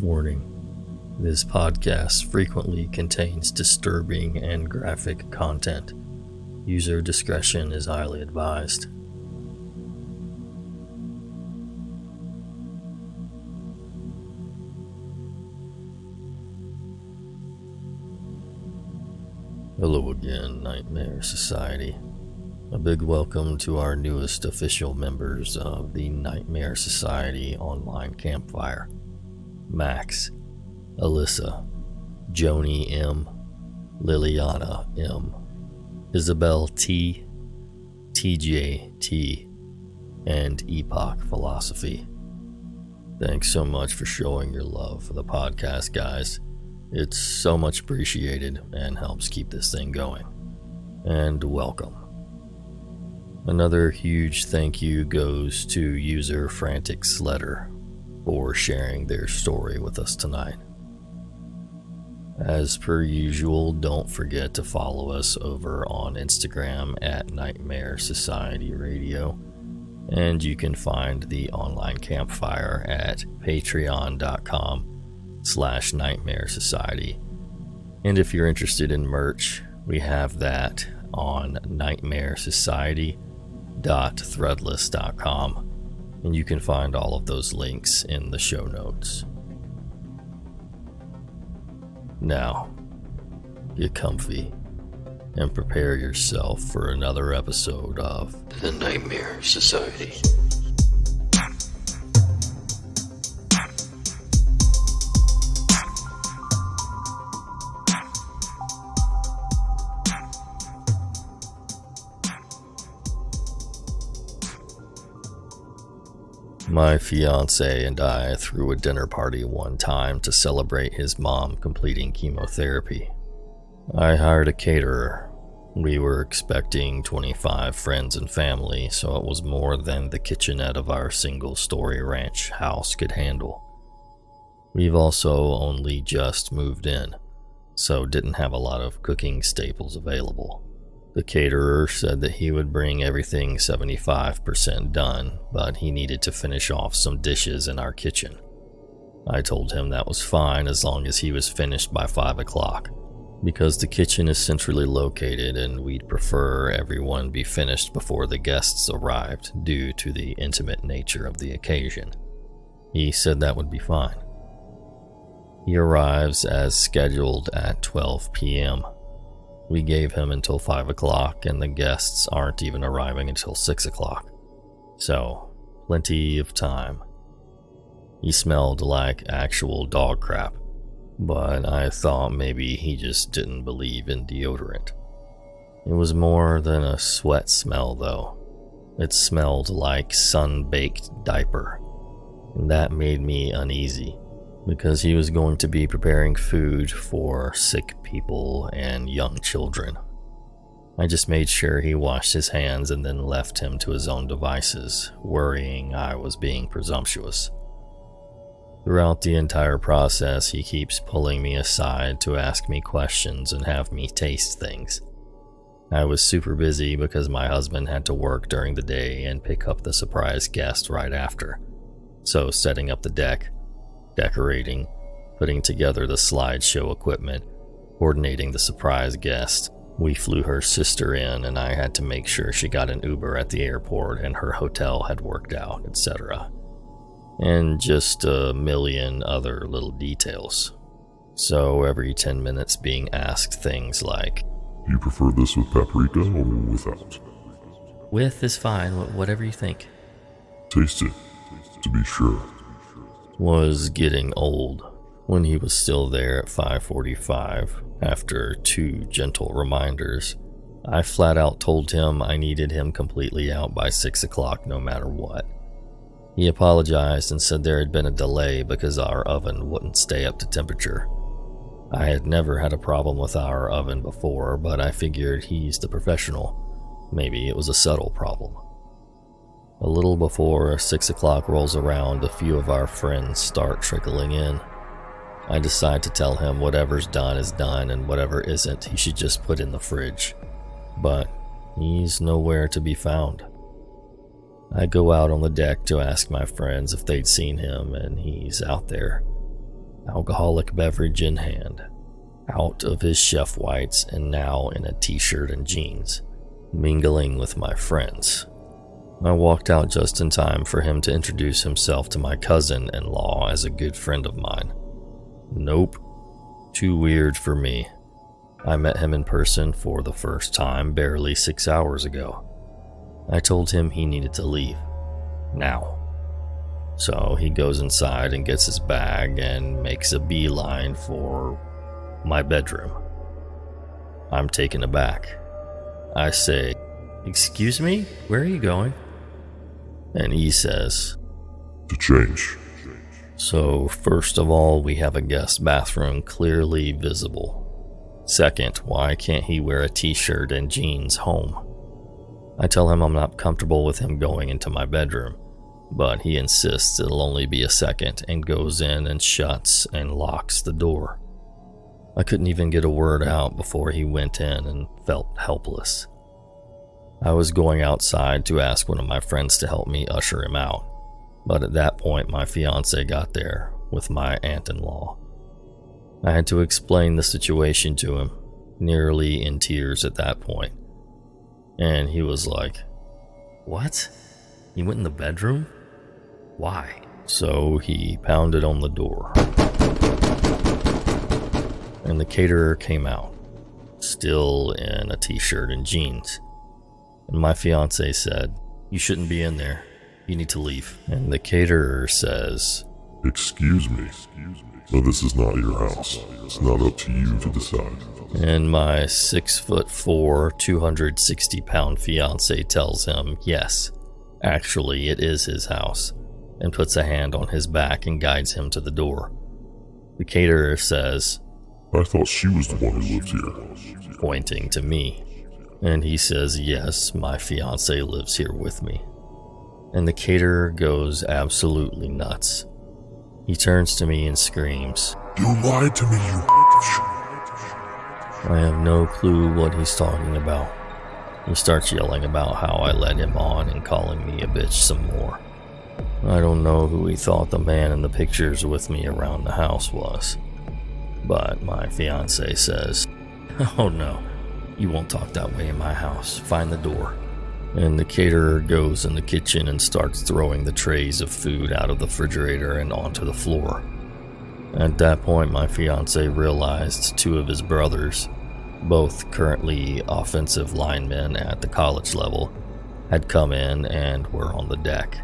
Warning: this podcast frequently contains disturbing and graphic content. User discretion is highly advised. Hello again, Nightmare Society. A big welcome to our newest official members of the Nightmare Society online campfire. Max, Alyssa, Jony M, Liliana M, Isabelle T, TJ T, and Epoch Philosophy. Thanks so much for showing your love for the podcast, guys. It's so much appreciated and helps keep this thing going. And welcome. Another huge thank you goes to user FranticSledder for sharing their story with us tonight. As per usual, don't forget to follow us over on Instagram at Nightmare Society Radio, and you can find the online campfire at patreon.com/Nightmare Society. And if you're interested in merch, we have that on nightmaresociety.threadless.com, and you can find all of those links in the show notes. Now, get comfy and prepare yourself for another episode of the Nightmare Society. My fiancé and I threw a dinner party one time to celebrate his mom completing chemotherapy. I hired a caterer. We were expecting 25 friends and family, so it was more than the kitchenette of our single-story ranch house could handle. We've also only just moved in, so didn't have a lot of cooking staples available. The caterer said that he would bring everything 75% done, but he needed to finish off some dishes in our kitchen. I told him that was fine as long as he was finished by 5 o'clock, because the kitchen is centrally located and we'd prefer everyone be finished before the guests arrived due to the intimate nature of the occasion. He said that would be fine. He arrives as scheduled at 12 p.m. We gave him until 5 o'clock, and the guests aren't even arriving until 6 o'clock. So, plenty of time. He smelled like actual dog crap, but I thought maybe he just didn't believe in deodorant. It was more than a sweat smell, though. It smelled like sun-baked diaper, and that made me uneasy, because he was going to be preparing food for sick people and young children. I just made sure he washed his hands and then left him to his own devices, worrying I was being presumptuous. Throughout the entire process, he keeps pulling me aside to ask me questions and have me taste things. I was super busy because my husband had to work during the day and pick up the surprise guest right after. So setting up the deck, decorating, putting together the slideshow equipment, coordinating the surprise guest. We flew her sister in, and I had to make sure she got an Uber at the airport and her hotel had worked out, etc. And just a million other little details. So every 10 minutes being asked things like, "Do you prefer this with paprika or without?" "With is fine, whatever you think." "Taste it, to be sure." Was getting old when he was still there at 5:45. After 2 gentle reminders, I flat out told him I needed him completely out by 6 o'clock no matter what. He apologized and said there had been a delay because our oven wouldn't stay up to temperature. I had never had a problem with our oven before, but I figured he's the professional. Maybe it was a subtle problem. A little before 6 o'clock rolls around, a few of our friends start trickling in. I decide to tell him whatever's done is done and whatever isn't he should just put in the fridge. But he's nowhere to be found. I go out on the deck to ask my friends if they'd seen him, and he's out there. alcoholic beverage in hand, out of his chef whites and now in a t-shirt and jeans, mingling with my friends. I walked out just in time for him to introduce himself to my cousin-in-law as a good friend of mine. Nope, too weird for me. I met him in person for the first time barely 6 hours ago. I told him he needed to leave. Now. So he goes inside and gets his bag and makes a beeline for my bedroom. I'm taken aback. I say, "Excuse me? Where are you going?" And he says, "To change." So first of all, we have a guest bathroom clearly visible. Second, why can't he wear a t-shirt and jeans home? I tell him I'm not comfortable with him going into my bedroom, but he insists it'll only be a second and goes in and shuts and locks the door. I couldn't even get a word out before he went in and felt helpless. I was going outside to ask one of my friends to help me usher him out, but at that point my fiancé got there with my aunt-in-law. I had to explain the situation to him, nearly in tears at that point. And he was like, "What? You went in the bedroom? Why?" So he pounded on the door. And the caterer came out, still in a t-shirt and jeans. And my fiancé said, "You shouldn't be in there. You need to leave." And the caterer says, "Excuse me. No, this is not your house. It's not up to you to decide." And my 6'4", 260-pound fiancé tells him, yes, actually it is his house, and puts a hand on his back and guides him to the door. The caterer says, "I thought she was the one who lived here," pointing to me. And he says, yes, my fiancé lives here with me. And the caterer goes absolutely nuts. He turns to me and screams, "You lied to me, you bitch." I have no clue what he's talking about. He starts yelling about how I led him on and calling me a bitch some more. I don't know who he thought the man in the pictures with me around the house was. But my fiancé says, "Oh no, you won't talk that way in my house. Find the door." And the caterer goes in the kitchen and starts throwing the trays of food out of the refrigerator and onto the floor. At that point, my fiancé realized two of his brothers, both currently offensive linemen at the college level, had come in and were on the deck.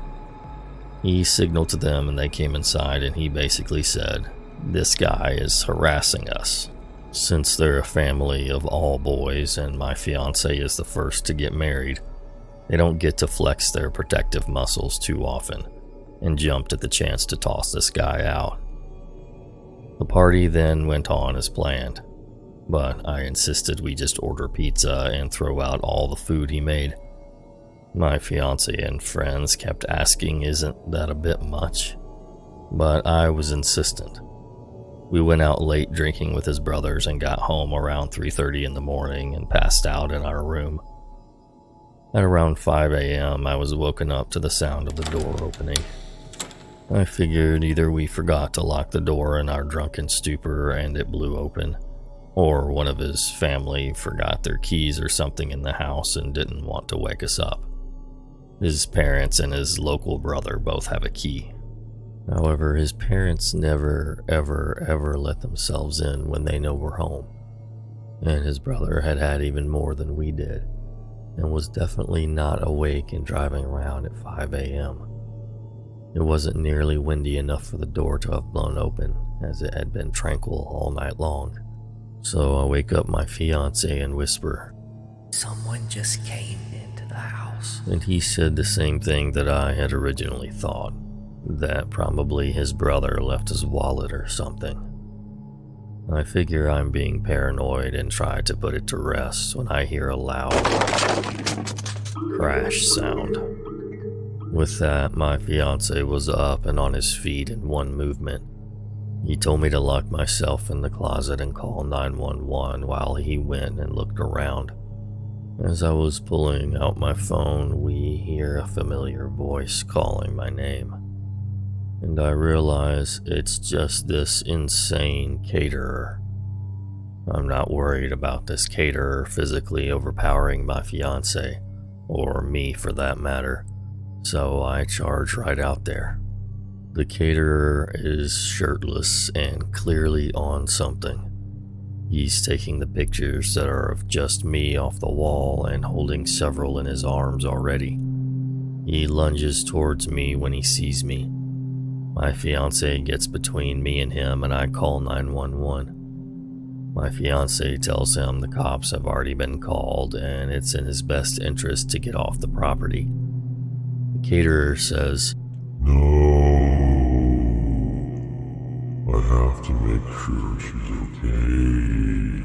He signaled to them and they came inside, and he basically said, "This guy is harassing us." Since they're a family of all boys and my fiancé is the first to get married, they don't get to flex their protective muscles too often, and jumped at the chance to toss this guy out. The party then went on as planned, but I insisted we just order pizza and throw out all the food he made. My fiancé and friends kept asking, "Isn't that a bit much?" But I was insistent. We went out late drinking with his brothers and got home around 3:30 in the morning and passed out in our room. At around 5 a.m., I was woken up to the sound of the door opening. I figured either we forgot to lock the door in our drunken stupor and it blew open, or one of his family forgot their keys or something in the house and didn't want to wake us up. His parents and his local brother both have a key. However, his parents never, ever let themselves in when they know we're home. And his brother had even more than we did, and was definitely not awake and driving around at 5 a.m. It wasn't nearly windy enough for the door to have blown open, as it had been tranquil all night long. So I wake up my fiancé and whisper, "Someone just came into the house." And he said the same thing that I had originally thought, that probably his brother left his wallet or something. I figure I'm being paranoid and try to put it to rest when I hear a loud crash sound. With that, my fiancé was up and on his feet in one movement. He told me to lock myself in the closet and call 911 while he went and looked around. As I was pulling out my phone, we hear a familiar voice calling my name. and I realize it's just this insane caterer. I'm not worried about this caterer physically overpowering my fiancé, or me for that matter, so I charge right out there. The caterer is shirtless and clearly on something. He's taking the pictures that are of just me off the wall and holding several in his arms already. He lunges towards me when he sees me. My fiancé gets between me and him, and I call 911. My fiancé tells him the cops have already been called and it's in his best interest to get off the property. The caterer says, No, I have to make sure she's okay.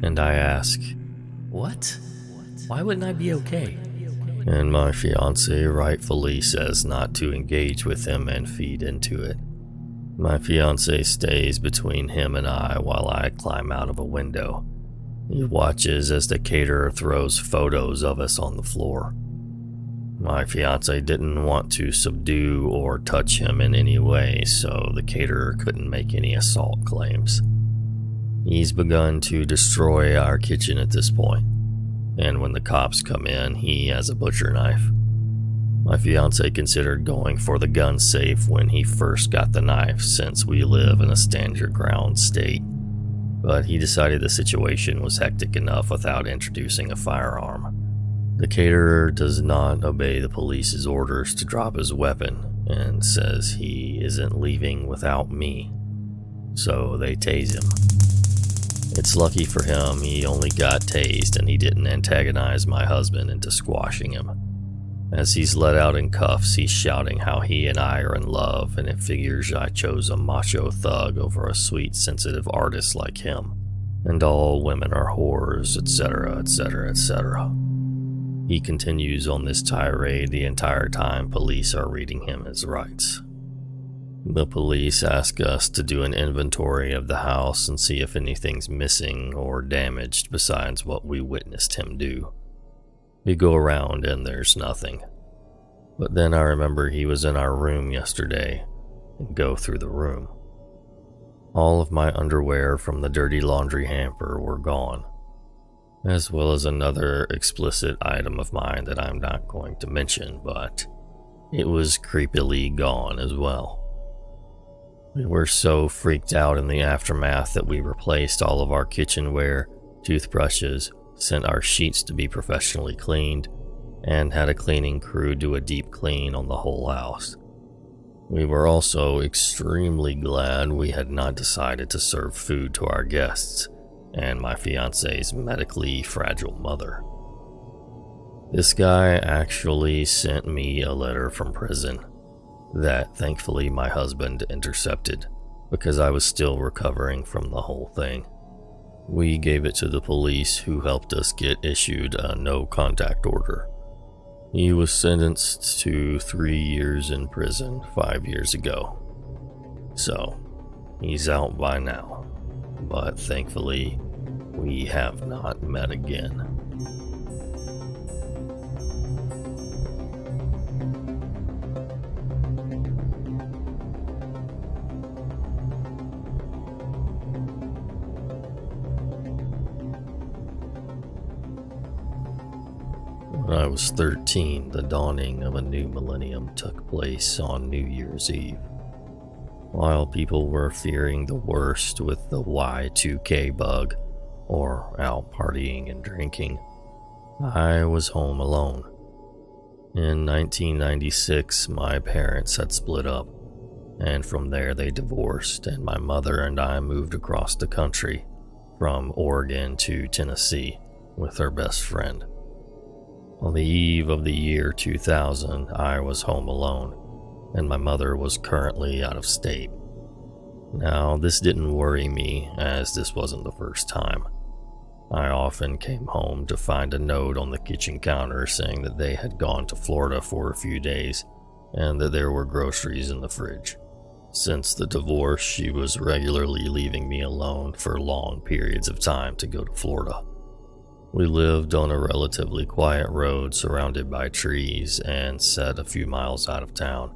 and I ask, "What? Why wouldn't I be okay?" And my fiancé rightfully says not to engage with him and feed into it. My fiancé stays between him and I while I climb out of a window. He watches as the caterer throws photos of us on the floor. My fiancé didn't want to subdue or touch him in any way, so the caterer couldn't make any assault claims. He's begun to destroy our kitchen at this point, and when the cops come in, he has a butcher knife. My fiancé considered going for the gun safe when he first got the knife, since we live in a stand-your-ground state, but he decided the situation was hectic enough without introducing a firearm. The caterer does not obey the police's orders to drop his weapon and says he isn't leaving without me, so they tase him. It's lucky for him he only got tased and he didn't antagonize my husband into squashing him. As he's let out in cuffs, he's shouting how he and I are in love, and it figures I chose a macho thug over a sweet, sensitive artist like him, and all women are whores, etc., etc., etc. He continues on this tirade the entire time police are reading him his rights. The police ask us to do an inventory of the house and see if anything's missing or damaged besides what we witnessed him do. We go around and there's nothing. But then I remember he was in our room yesterday and go through the room. All of my underwear from the dirty laundry hamper were gone, as well as another explicit item of mine that I'm not going to mention, but it was creepily gone as well. We were so freaked out in the aftermath that we replaced all of our kitchenware, toothbrushes, sent our sheets to be professionally cleaned, and had a cleaning crew do a deep clean on the whole house. We were also extremely glad we had not decided to serve food to our guests and my fiancé's medically fragile mother. This guy actually sent me a letter from prison that thankfully my husband intercepted because I was still recovering from the whole thing. We gave it to the police, who helped us get issued a no-contact order. He was sentenced to 3 years in prison 5 years ago. So, he's out by now, but thankfully, we have not met again. When I was 13, the dawning of a new millennium took place on New Year's Eve. While people were fearing the worst with the Y2K bug, or out partying and drinking, I was home alone. In 1996, my parents had split up, and from there they divorced, and my mother and I moved across the country, from Oregon to Tennessee, with her best friend. On the eve of the year 2000, I was home alone, and my mother was currently out of state. Now, this didn't worry me, as this wasn't the first time. I often came home to find a note on the kitchen counter saying that they had gone to Florida for a few days, and that there were groceries in the fridge. Since the divorce, she was regularly leaving me alone for long periods of time to go to Florida. We lived on a relatively quiet road surrounded by trees and set a few miles out of town.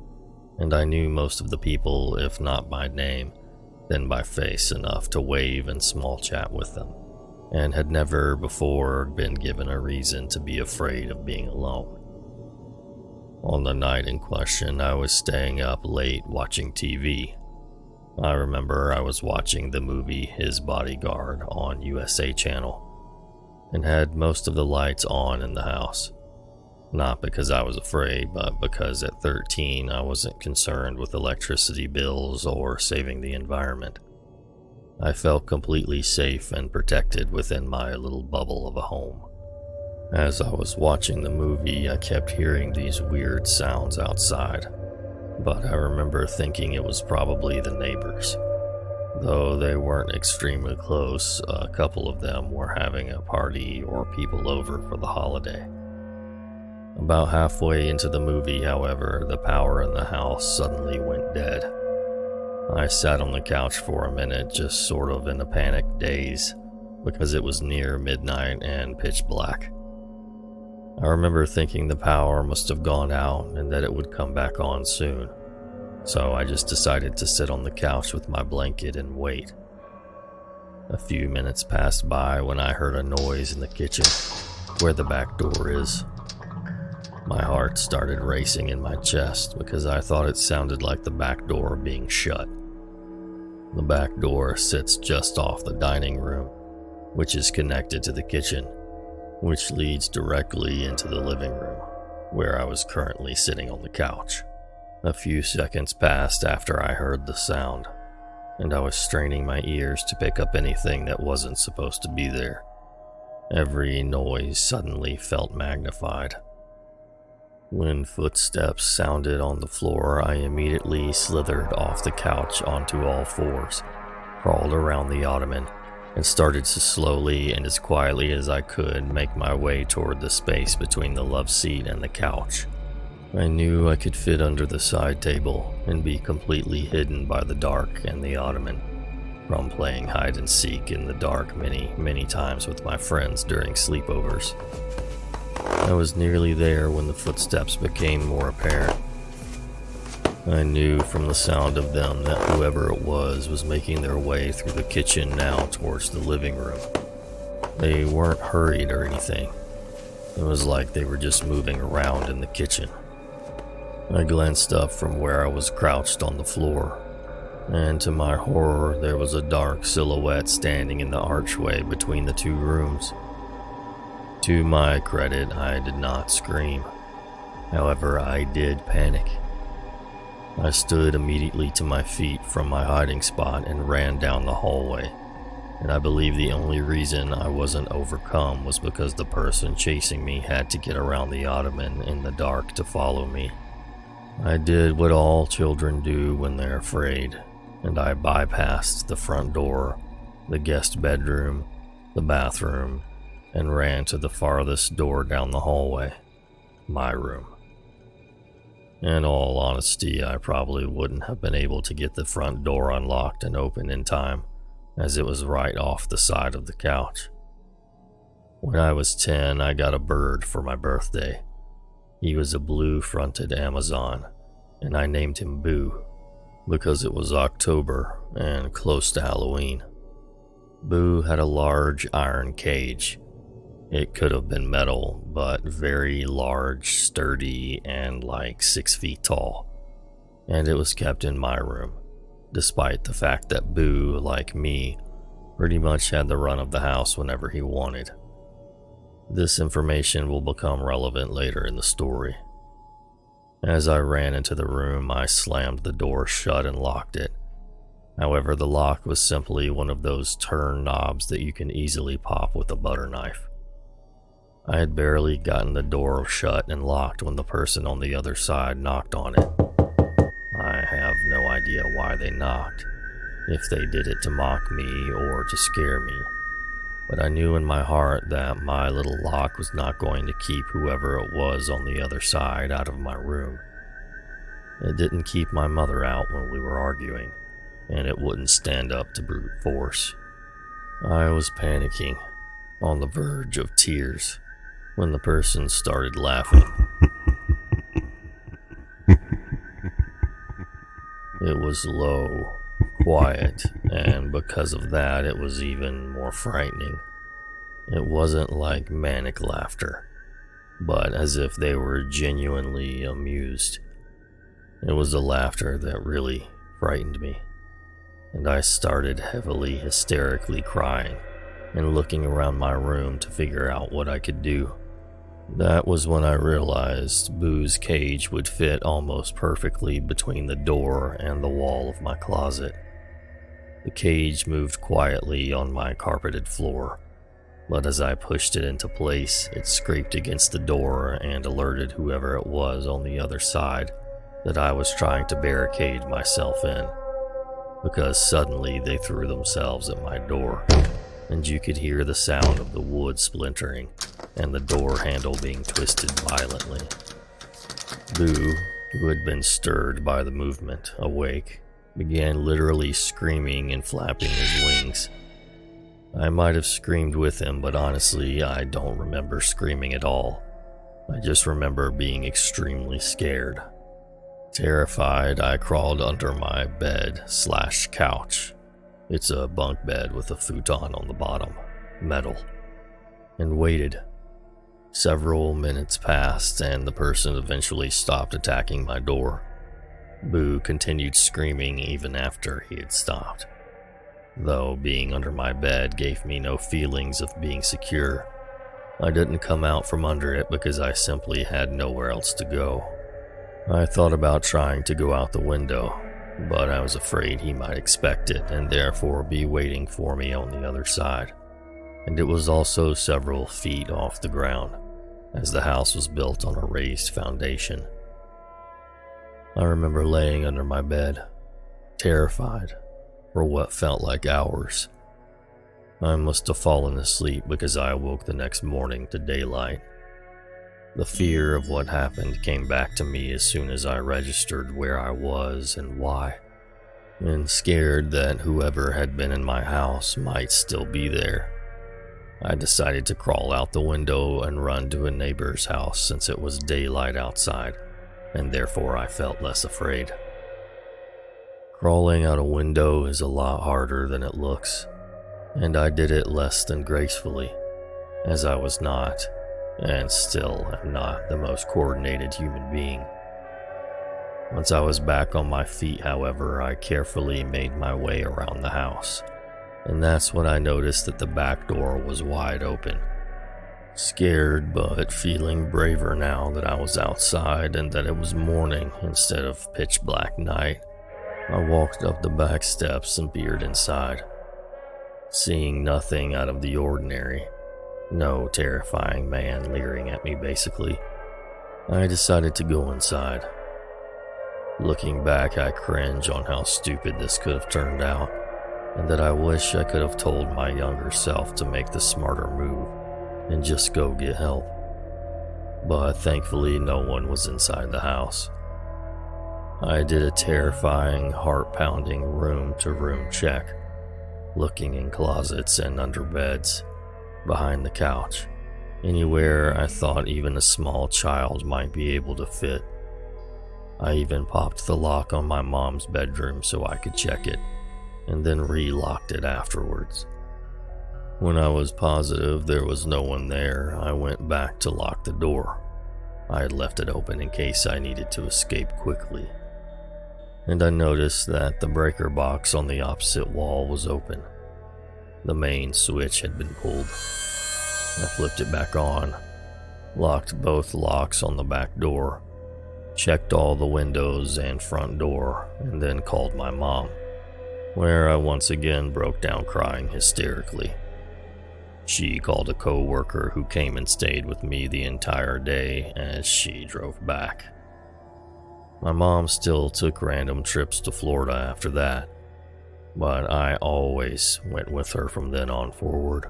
and I knew most of the people, if not by name, then by face enough to wave and small chat with them, and had never before been given a reason to be afraid of being alone. On the night in question, I was staying up late watching TV. I remember I was watching the movie His Bodyguard on USA Channel, and had most of the lights on in the house. Not because I was afraid, but because at 13 I wasn't concerned with electricity bills or saving the environment. I felt completely safe and protected within my little bubble of a home. As I was watching the movie, I kept hearing these weird sounds outside, but I remember thinking it was probably the neighbors. Though they weren't extremely close, a couple of them were having a party or people over for the holiday. About halfway into the movie, however, the power in the house suddenly went dead. I sat on the couch for a minute, just sort of in a panicked daze, because it was near midnight and pitch black. I remember thinking the power must have gone out and that it would come back on soon, so I just decided to sit on the couch with my blanket and wait. A few minutes passed by when I heard a noise in the kitchen, where the back door is. My heart started racing in my chest because I thought it sounded like the back door being shut. The back door sits just off the dining room, which is connected to the kitchen, which leads directly into the living room, where I was currently sitting on the couch. A few seconds passed after I heard the sound, and I was straining my ears to pick up anything that wasn't supposed to be there. Every noise suddenly felt magnified. When footsteps sounded on the floor, I immediately slithered off the couch onto all fours, crawled around the ottoman, and started to slowly and as quietly as I could make my way toward the space between the love seat and the couch. I knew I could fit under the side table and be completely hidden by the dark and the ottoman, from playing hide and seek in the dark many times with my friends during sleepovers. I was nearly there when the footsteps became more apparent. I knew from the sound of them that whoever it was making their way through the kitchen now towards the living room. They weren't hurried or anything. It was like they were just moving around in the kitchen. I glanced up from where I was crouched on the floor, and to my horror, there was a dark silhouette standing in the archway between the two rooms. To my credit, I did not scream. However, I did panic. I stood immediately to my feet from my hiding spot and ran down the hallway, and I believe the only reason I wasn't overcome was because the person chasing me had to get around the ottoman in the dark to follow me. I did what all children do when they're afraid, and I bypassed the front door, the guest bedroom, the bathroom, and ran to the farthest door down the hallway, my room. In all honesty, I probably wouldn't have been able to get the front door unlocked and open in time, as it was right off the side of the couch. When I was 10, I got a bird for my birthday. He was a blue-fronted Amazon, and I named him Boo, because it was October and close to Halloween. Boo had a large iron cage. It could have been metal, but very large, sturdy, and like 6 feet tall. And it was kept in my room, despite the fact that Boo, like me, pretty much had the run of the house whenever he wanted. This information will become relevant later in the story. As I ran into the room, I slammed the door shut and locked it. However, the lock was simply one of those turn knobs that you can easily pop with a butter knife. I had barely gotten the door shut and locked when the person on the other side knocked on it. I have no idea why they knocked, if they did it to mock me or to scare me, but I knew in my heart that my little lock was not going to keep whoever it was on the other side out of my room. It didn't keep my mother out when we were arguing, and it wouldn't stand up to brute force. I was panicking, on the verge of tears, when the person started laughing. It was low, quiet, and because of that, it was even more frightening. It wasn't like manic laughter, but as if they were genuinely amused. It was a laughter that really frightened me, and I started heavily, hysterically crying and looking around my room to figure out what I could do. That was when I realized Boo's cage would fit almost perfectly between the door and the wall of my closet. The cage moved quietly on my carpeted floor, but as I pushed it into place, it scraped against the door and alerted whoever it was on the other side that I was trying to barricade myself in, because suddenly they threw themselves at my door, and you could hear the sound of the wood splintering and the door handle being twisted violently. Boo, who had been stirred by the movement, awake, began literally screaming and flapping his wings. I might have screamed with him, but honestly, I don't remember screaming at all. I just remember being extremely scared. Terrified, I crawled under my bed/couch. It's a bunk bed with a futon on the bottom, metal, and waited. Several minutes passed, and the person eventually stopped attacking my door. Boo continued screaming even after he had stopped. Though being under my bed gave me no feelings of being secure, I didn't come out from under it because I simply had nowhere else to go. I thought about trying to go out the window, but I was afraid he might expect it and therefore be waiting for me on the other side. And it was also several feet off the ground, as the house was built on a raised foundation. I remember laying under my bed, terrified, for what felt like hours. I must have fallen asleep because I awoke the next morning to daylight. The fear of what happened came back to me as soon as I registered where I was and why, and scared that whoever had been in my house might still be there. I decided to crawl out the window and run to a neighbor's house since it was daylight outside, and therefore I felt less afraid. Crawling out a window is a lot harder than it looks, and I did it less than gracefully, as I was not, and still am not, the most coordinated human being. Once I was back on my feet, however, I carefully made my way around the house, and that's when I noticed that the back door was wide open. Scared, but feeling braver now that I was outside and that it was morning instead of pitch black night, I walked up the back steps and peered inside. Seeing nothing out of the ordinary, no terrifying man leering at me basically, I decided to go inside. Looking back, I cringe on how stupid this could have turned out, and that I wish I could have told my younger self to make the smarter move and just go get help. But thankfully no one was inside the house. I did a terrifying, heart-pounding room-to-room check, looking in closets and under beds, behind the couch, anywhere I thought even a small child might be able to fit. I even popped the lock on my mom's bedroom so I could check it, and then re-locked it afterwards. When I was positive there was no one there, I went back to lock the door. I had left it open in case I needed to escape quickly. And I noticed that the breaker box on the opposite wall was open. The main switch had been pulled. I flipped it back on, locked both locks on the back door, checked all the windows and front door, and then called my mom, where I once again broke down crying hysterically. She called a co-worker who came and stayed with me the entire day as she drove back. My mom still took random trips to Florida after that, but I always went with her from then on forward.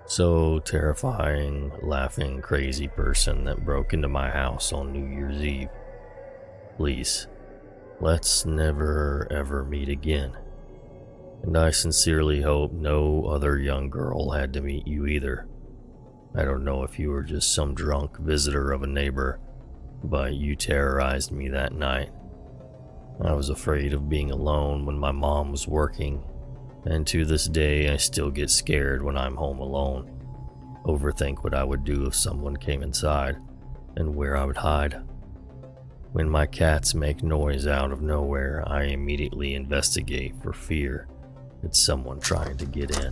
So terrifying, laughing, crazy person that broke into my house on New Year's Eve. Please, let's never ever meet again. And I sincerely hope no other young girl had to meet you either. I don't know if you were just some drunk visitor of a neighbor, but you terrorized me that night. I was afraid of being alone when my mom was working, and to this day I still get scared when I'm home alone. Overthink what I would do if someone came inside, and where I would hide. When my cats make noise out of nowhere, I immediately investigate for fear it's someone trying to get in.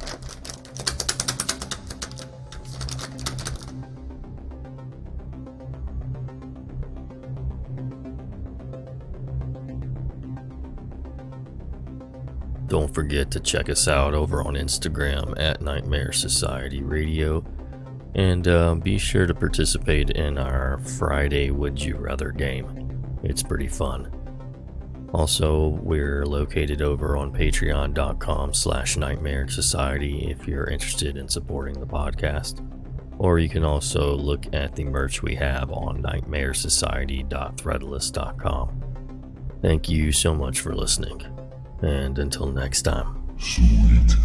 Don't forget to check us out over on Instagram at Nightmare Society Radio, and be sure to participate in our Friday Would You Rather game. It's pretty fun. Also, we're located over on patreon.com/Nightmare Society if you're interested in supporting the podcast. Or you can also look at the merch we have on nightmaresociety.threadless.com. Thank you so much for listening. And until next time. Sweet.